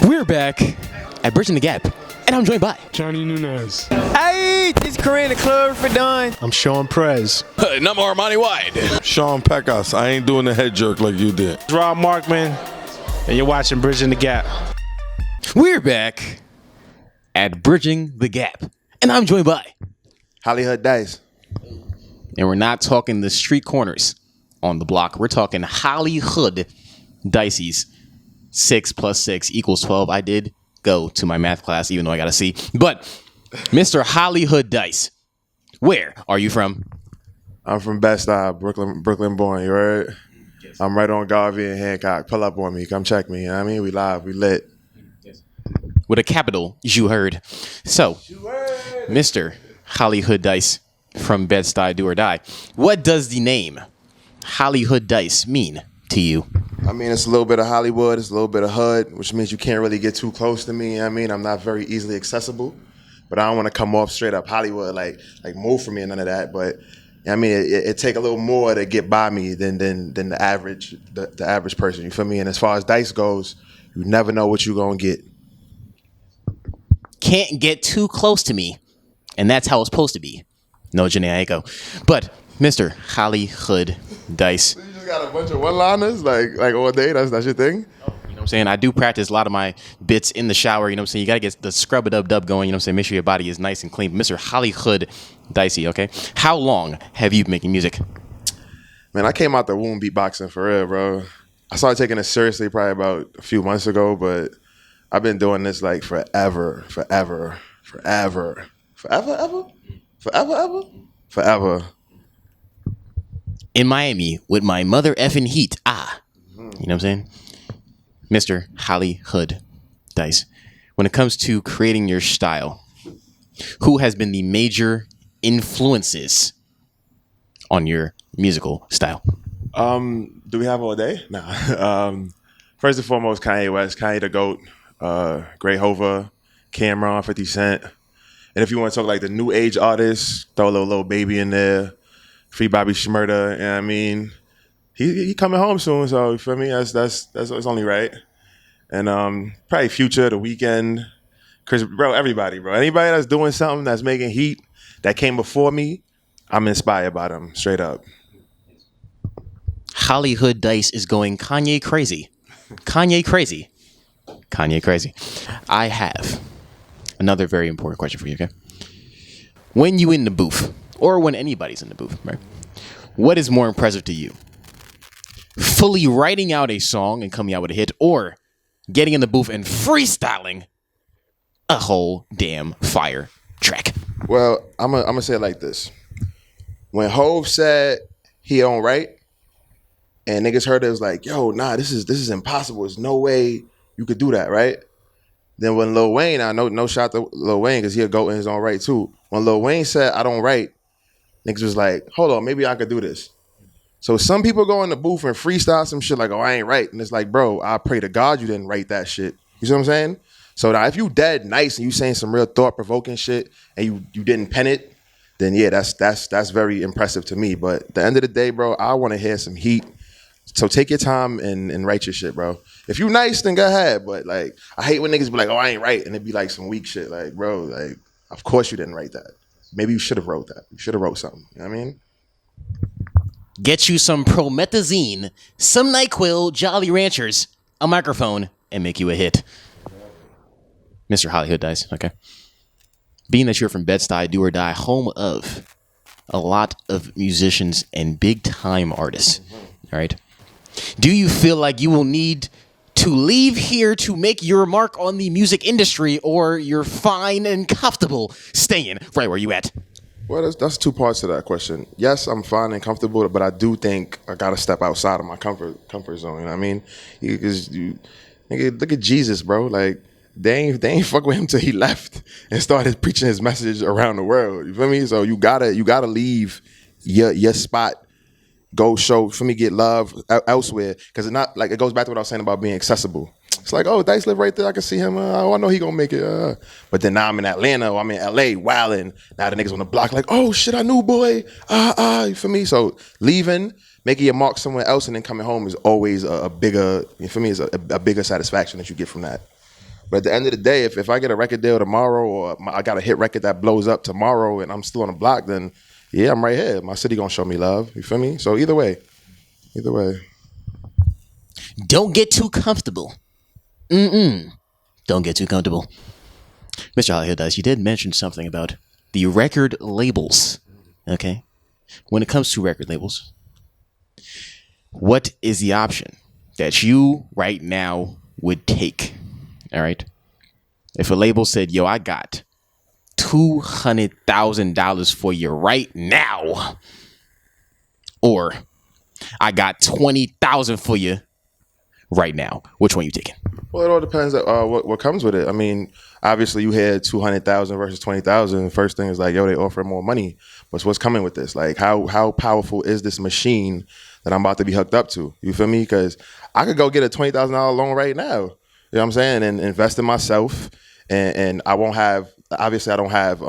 We're back at Bridging the Gap, and I'm joined by Johnny Nunez. Hey, this is Corinne, the club for Don. I'm Sean Prez. and I'm Armani Wide. Sean Pecos. I ain't doing the head jerk like you did. It's Rob Markman, and you're watching Bridging the Gap. We're back at Bridging the Gap, and I'm joined by Hollyhood Dice. and we're not talking the street corners on the block. We're talking Hollyhood Dice's 6 + 6 = 12. I did go to my math class, even though I got a C. But Mr. Hollyhood Dice, where are you from? I'm from Bed-Stuy, Brooklyn born, you heard? I'm right on Garvey and Hancock. Pull up on me. Come check me. You know what I mean? We live. We lit. With a capital, you heard. So, Mr. Hollyhood Dice from Bed-Stuy, do or die. What does the name Hollyhood Dice mean to you? I mean, it's a little bit of Hollywood. It's a little bit of hood, which means you can't really get too close to me. You know what I mean? I'm not very easily accessible. But I don't want to come off straight up Hollywood, like move for me and none of that. But, you know what I mean? It take a little more to get by me than the average person. You feel me? And as far as dice goes, you never know what you're going to get. Can't get too close to me, and that's how it's supposed to be. No Janae Aiko. But Mr. Hollyhood Dice. You just got a bunch of one-liners like all day? That's your thing? You know what I'm saying? I do practice a lot of my bits in the shower. You know what I'm saying? You got to get the scrub-a-dub-dub going. You know what I'm saying? Make sure your body is nice and clean. Mr. Hollyhood Dicey, okay? How long have you been making music? Man, I came out the womb beatboxing for real, bro. I started taking it seriously probably about a few months ago, but I've been doing this like forever. In Miami with my mother effing heat. You know what I'm saying? Mr. Hollyhood Dice. When it comes to creating your style, who has been the major influences on your musical style? Do we have all day? Nah. First and foremost, Kanye West, Kanye the GOAT, Grey Hova, Cameron, 50 Cent. And if you want to talk like the new age artists, throw a little baby in there, Free Bobby Shmurda, you know what I mean? He coming home soon, so you feel me? That's only right. And probably Future, The Weeknd, Chris, bro, everybody, bro. Anybody that's doing something that's making heat that came before me, I'm inspired by them, straight up. Hollyhood Dice is going Kanye crazy. Kanye crazy. Kanye crazy. I have another very important question for you, okay? When you in the booth, or when anybody's in the booth, right? What is more impressive to you? Fully writing out a song and coming out with a hit, or getting in the booth and freestyling a whole damn fire track? Well, I'm gonna say it like this. When Hov said he don't write, and niggas heard it, was like, yo, nah, this is impossible. There's no way you could do that, right? Then when Lil Wayne, I know no shot to Lil Wayne because he'll go in his own right too. When Lil Wayne said I don't write, niggas was like, hold on, maybe I could do this. So some people go in the booth and freestyle some shit like, oh, I ain't right. And it's like, bro, I pray to God you didn't write that shit. You see what I'm saying? So now if you dead nice and you saying some real thought-provoking shit and you didn't pen it, then yeah, that's very impressive to me. But at the end of the day, bro, I want to hear some heat. So take your time and write your shit, bro. If you nice, then go ahead. But like, I hate when niggas be like, oh, I ain't right. And it be like some weak shit. Like, bro, like, of course you didn't write that. Maybe you should have wrote that. You should have wrote something. You know what I mean? Get you some promethazine, some NyQuil, Jolly Ranchers, a microphone, and make you a hit. Mr. Hollyhood Dice, okay? Being that you're from Bed-Stuy, do or die, home of a lot of musicians and big-time artists, all right? Do you feel like you will need to leave here to make your mark on the music industry, or you're fine and comfortable staying right where you at? Well, that's two parts to that question. Yes, I'm fine and comfortable, but I do think I got to step outside of my comfort zone. You know what I mean? Because nigga, look at Jesus, bro. Like, they ain't fuck with him till he left and started preaching his message around the world. You feel me? So you gotta leave your spot, go show, for me, get love elsewhere. Because it's not like, it goes back to what I was saying about being accessible. It's like, oh, Dice live right there. I can see him. I know he gonna make it. But then now I'm in Atlanta or I'm in LA wilding. Now the niggas on the block like, oh shit, I knew, boy. You feel me? So leaving, making your mark somewhere else, and then coming home is always a bigger, for me, is a bigger satisfaction that you get from that. But at the end of the day, if I get a record deal tomorrow, or I got a hit record that blows up tomorrow, and I'm still on the block, then yeah, I'm right here. My city gonna show me love. You feel me? So either way. Don't get too comfortable. Don't get too comfortable. Mr. Hollyhood Dice, you did mention something about the record labels. Okay? When it comes to record labels, what is the option that you right now would take? All right? If a label said, yo, I got $200,000 for you right now, or I got $20,000 for you right now, which one you taking? Well, it all depends what comes with it. I mean, obviously you had 200,000 versus 20,000. First thing is like, yo, they offer more money. But what's coming with this? Like, how powerful is this machine that I'm about to be hooked up to? You feel me? Because I could go get a $20,000 loan right now. You know what I'm saying? And invest in myself. And I won't have, obviously I don't have,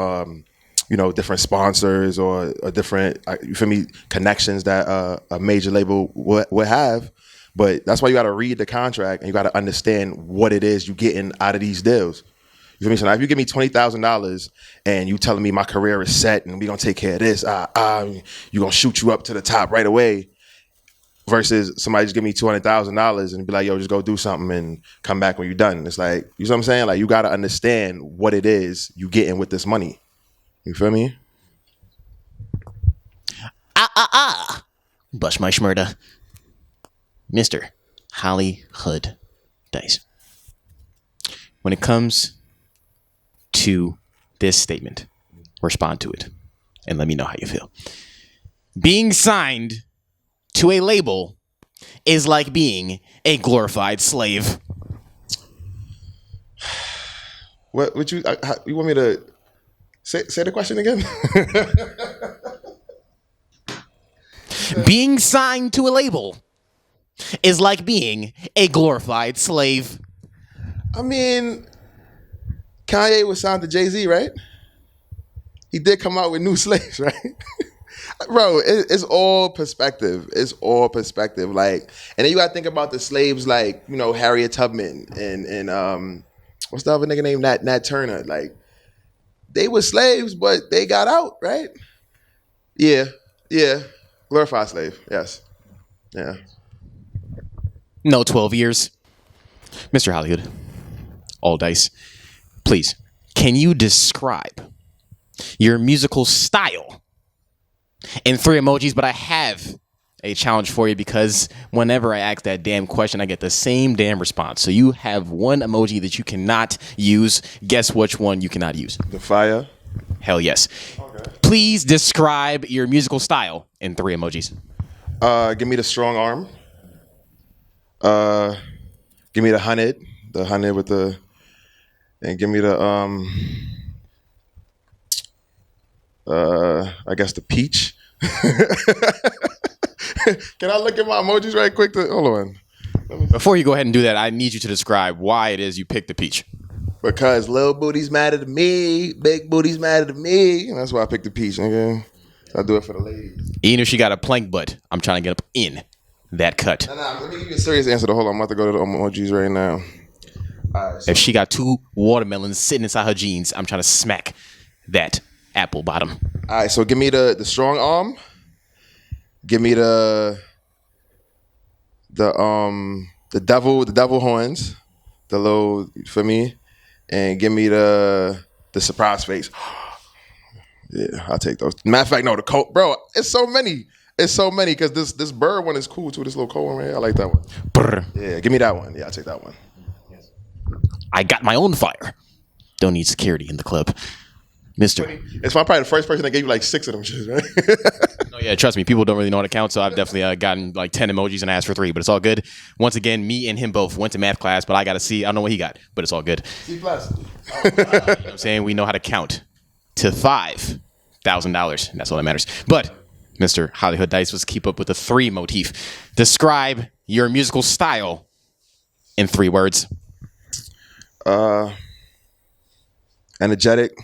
different sponsors or different, you feel me, connections that a major label would have. But that's why you got to read the contract and you got to understand what it is you're getting out of these deals. You feel me? So now if you give me $20,000 and you telling me my career is set and we gonna take care of this, you gonna shoot you up to the top right away, versus somebody just give me $200,000 and be like, yo, just go do something and come back when you're done. It's like, you know what I'm saying? Like, you got to understand what it is you getting with this money. You feel me? Bush my schmurda. Mr. Hollyhood Dice. When it comes to this statement, respond to it and let me know how you feel. Being signed to a label is like being a glorified slave. What would you want me to say the question again? Being signed to a label is like being a glorified slave. I mean, Kanye was signed to Jay-Z, right? He did come out with New Slaves, right? Bro, it's all perspective. It's all perspective. Like, and then you gotta think about the slaves, like, you know, Harriet Tubman and what's the other nigga named Nat Turner? Like, they were slaves, but they got out, right? Yeah. Glorified slave. Yes. Yeah. No 12 years. Mr. Hollywood, all dice, please, can you describe your musical style in 3 emojis? But I have a challenge for you, because whenever I ask that damn question, I get the same damn response. So you have 1 emoji that you cannot use. Guess which one you cannot use? The fire. Hell yes. Okay. Please describe your musical style in 3 emojis. Give me the strong arm. Give me the hunted with the, and give me the I guess the peach. Can I look at my emojis right quick? Hold on. Before you go ahead and do that, I need you to describe why it is you picked the peach. Because little booties matter to me, big booties matter to me, and that's why I picked the peach, nigga. I do it for the ladies. Even if she got a plank butt, I'm trying to get up in that cut. Nah, let me give you a serious answer. Hold on, I'm about to go to the emojis right now. All right, so If she got 2 watermelons sitting inside her jeans, I'm trying to smack that apple bottom. all right, so give me the strong arm. Give me the devil horns, the little, for me, and give me the surprise face. Yeah, I'll take those. Matter of fact, no, the coat, bro. It's so many because this bird one is cool too. This little coat one right here, I like that one. Brr. Yeah, give me that one. Yeah, I'll take that one. I got my own fire. Don't need security in the club. Mister. It's probably the first person that gave you like 6 of them shits, right? Oh, yeah, trust me. People don't really know how to count, so I've definitely gotten like 10 emojis and asked for 3, but it's all good. Once again, me and him both went to math class, but I got to see. I don't know what he got, but it's all good. C+. You know what I'm saying? We know how to count to $5,000, and that's all that matters. But Mr. Hollyhood Dice, let's keep up with the 3 motif. Describe your musical style in 3 words. Energetic.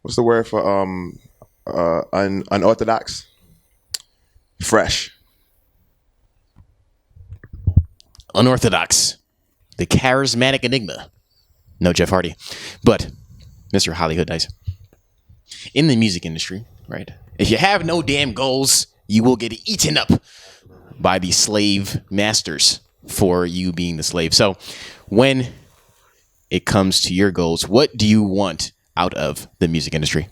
What's the word for unorthodox? Fresh. unorthodox, the charismatic enigma. No Jeff Hardy, but Mr. Hollyhood Dice. In the music industry, right? If you have no damn goals, you will get eaten up by the slave masters for you being the slave. So when it comes to your goals, what do you want out of the music industry?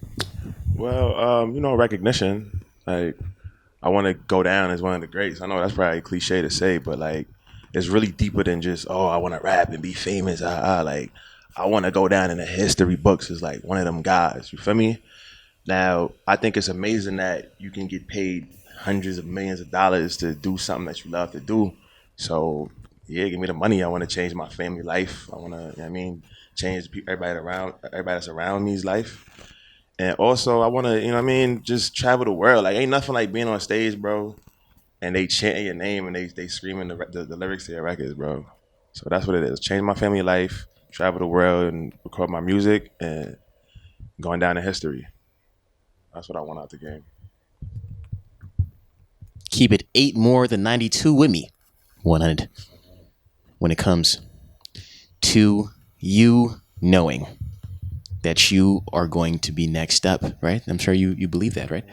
Well, recognition. Like, I want to go down as one of the greats. I know that's probably cliche to say, but like, it's really deeper than just, I want to rap and be famous. Like, I want to go down in the history books as like one of them guys. You feel me? Now, I think it's amazing that you can get paid hundreds of millions of dollars to do something that you love to do. So, yeah, give me the money. I want to change my family life. I want to, change everybody that's around me's life. And also, I want to, just travel the world. Like, ain't nothing like being on stage, bro, and they chanting your name and they screaming the lyrics to your records, bro. So that's what it is. Change my family life, travel the world, and record my music, and going down in history. That's what I want out the game. Keep it 8 more than 92 with me. 100. When it comes to you knowing that you are going to be next up, right? I'm sure you believe that, right?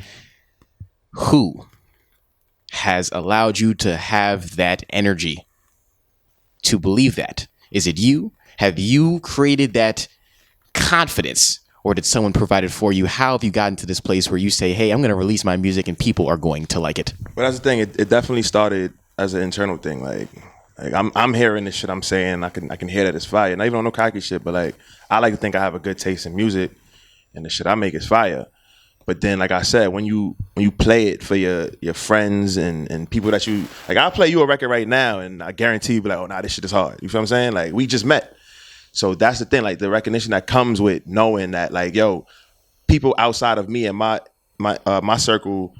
Who has allowed you to have that energy to believe that? Is it you? Have you created that confidence, or did someone provide it for you? How have you gotten to this place where you say, hey, I'm going to release my music and people are going to like it? But that's the thing. It definitely started as an internal thing. Like I'm hearing this shit I'm saying. I can hear that it's fire. Not even on no cocky shit, but like, I like to think I have a good taste in music, and the shit I make is fire. But then, like I said, when you play it for your friends and people that you like, I'll play you a record right now, and I guarantee you be like, oh, nah, this shit is hard. You feel what I'm saying? Like, we just met. So that's the thing, like the recognition that comes with knowing that, like, yo, people outside of me and my circle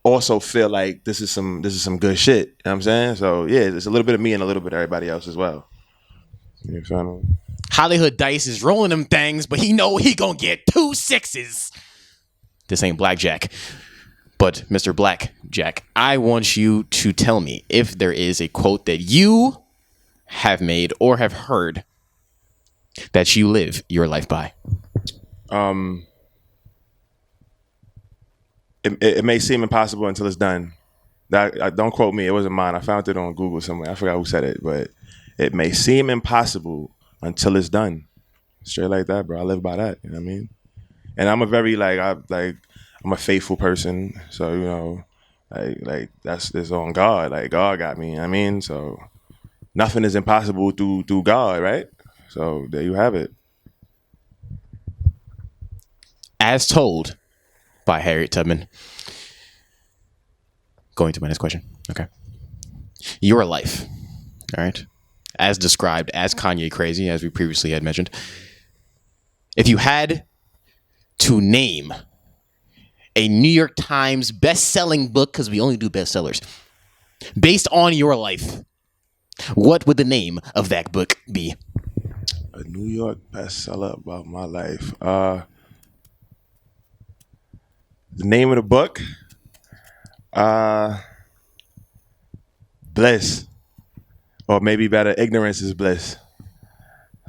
also feel like this is some good shit. You know what I'm saying? So yeah, it's a little bit of me and a little bit of everybody else as well. You know what I'm saying? Hollyhood Dice is rolling them things, but he know he gonna get 2 6s. This ain't blackjack. But Mr. Blackjack, I want you to tell me if there is a quote that you have made or have heard that you live your life by. It may seem impossible until it's done. Don't quote me. It wasn't mine. I found it on Google somewhere. I forgot who said it, but it may seem impossible until it's done. Straight like that, bro. I live by that. You know what I mean? And I'm a very I'm a faithful person. So like that's on God. Like, God got me. You know what I mean? So nothing is impossible through God, right? So there you have it. As told by Harriet Tubman. Going to my next question. Okay. Your life, all right, as described as Kanye crazy, as we previously had mentioned. If you had to name a New York Times best-selling book, because we only do bestsellers, based on your life, what would the name of that book be? A New York bestseller about my life. The name of the book, Bliss, or maybe better, Ignorance is Bliss.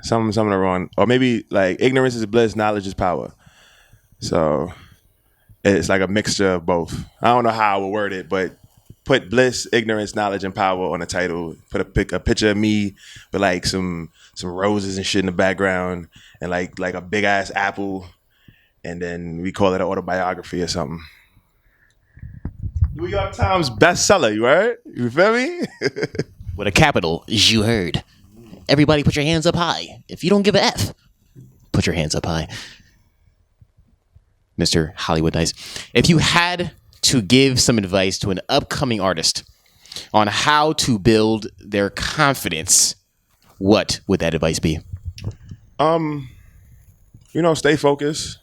Something wrong, or maybe like Ignorance is Bliss, Knowledge is Power. So it's like a mixture of both. I don't know how I would word it, but put Bliss, Ignorance, Knowledge, and Power on the title. Put a picture of me with like some roses and shit in the background, and like a big ass apple. And then we call it an autobiography or something. New York Times bestseller, you heard? You feel me? With a capital, you heard. Everybody put your hands up high. If you don't give a F, put your hands up high. Mr. Hollywood Dice, if you had to give some advice to an upcoming artist on how to build their confidence, what would that advice be? Stay focused.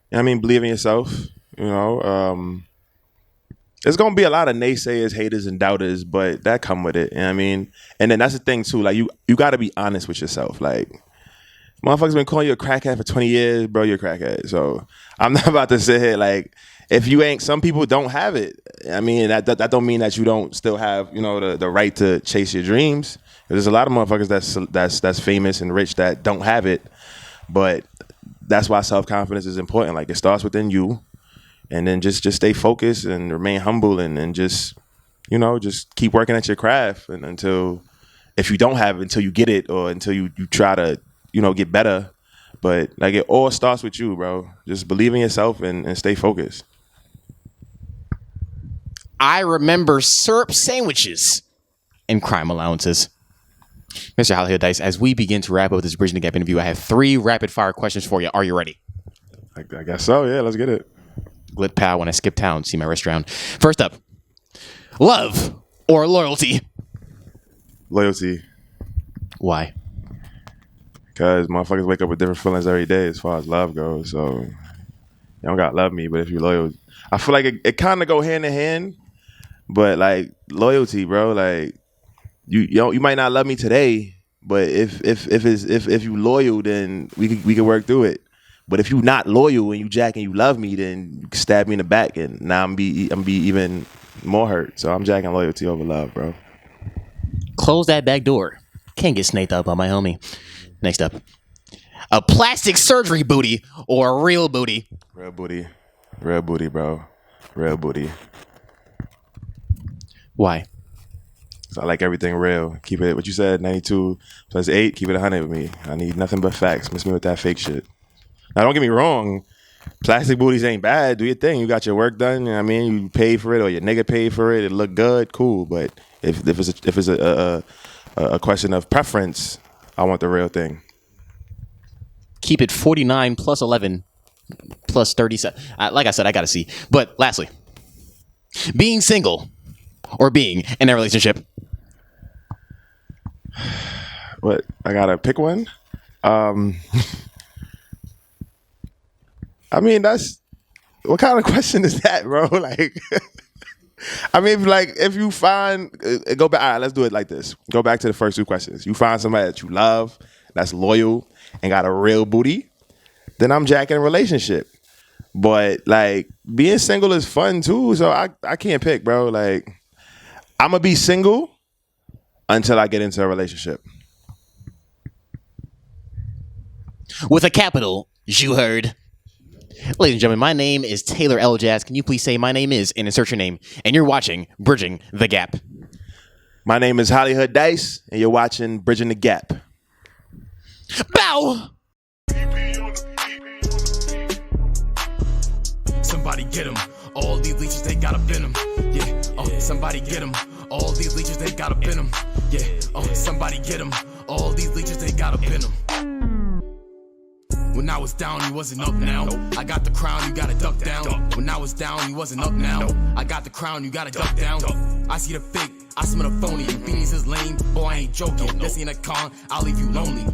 Believe in yourself. There's gonna be a lot of naysayers, haters, and doubters, but that come with it. You know what I mean? And then that's the thing too. Like you gotta be honest with yourself. Like Motherfuckers been calling you a crackhead for 20 years, bro. You're a crackhead. So I'm not about to sit here like, if you ain't, some people don't have it. I mean, that don't mean that you don't still have, the right to chase your dreams. There's a lot of motherfuckers that's famous and rich that don't have it. But that's why self-confidence is important. Like, it starts within you, and then just stay focused and remain humble, and just keep working at your craft until, if you don't have it, until you get it, or until you try to get better. But like, it all starts with you, bro. Just believe in yourself and stay focused. I remember syrup sandwiches and crime allowances. Mr. Hollyhood Dice, as we begin to wrap up this Bridging the Gap interview, I have 3 rapid-fire questions for you. Are you ready? I guess so, yeah. Let's get it. Glit pal, when I skip town, see my wrist round. First up, love or loyalty? Loyalty. Why? Because motherfuckers wake up with different feelings every day as far as love goes. So you don't got to love me, but if you're loyal, I feel like it kind of go hand in hand. But like, loyalty, bro, like, you might not love me today, but if you loyal, then we can work through it. But if you not loyal and you jack and you love me, then you can stab me in the back, and now I'm be even more hurt. So I'm jacking loyalty over love, bro. Close that back door. Can't get snaked up by my homie. Next up, a plastic surgery booty or a real booty? Real booty, bro. Real booty. Why? So I like everything real. Keep it, what you said, 92 plus 8, keep it 100 with me. I need nothing but facts. Miss me with that fake shit. Now, don't get me wrong. Plastic booties ain't bad. Do your thing. You got your work done. You know what I mean? You paid for it, or your nigga paid for it. It look good, cool. But if it's a question of preference, I want the real thing. Keep it 49 plus 11 plus 37. Like I said, I got to see. But lastly, being single or being in a relationship? What? I got to pick one? I mean, what kind of question is that, bro? Like, I mean, if you find, go back, all right, let's do it like this. Go back to the first 2 questions. You find somebody that you love, that's loyal, and got a real booty, then I'm jacking a relationship. But, like, being single is fun, too, so I can't pick, bro. Like, I'm going to be single until I get into a relationship. With a capital, you heard. Ladies and gentlemen, my name is Taylor Elajas. Can you please say my name is and insert your name? And you're watching Bridging the Gap. My name is Hollyhood Dice, and you're watching Bridging the Gap. Bow! Somebody get him. All these leeches, they got up in them. Yeah. Oh, somebody get him. All these leeches, they got up in them. Yeah. Oh, somebody get him. All these leeches, they got up in them. When I was down, you wasn't up now. I got the crown, you gotta duck down. When I was down, you wasn't up now. I got the crown, you gotta duck down. I see the fake, I smell the phony. Beanies is lame, boy, I ain't joking. This ain't a con, I'll leave you lonely.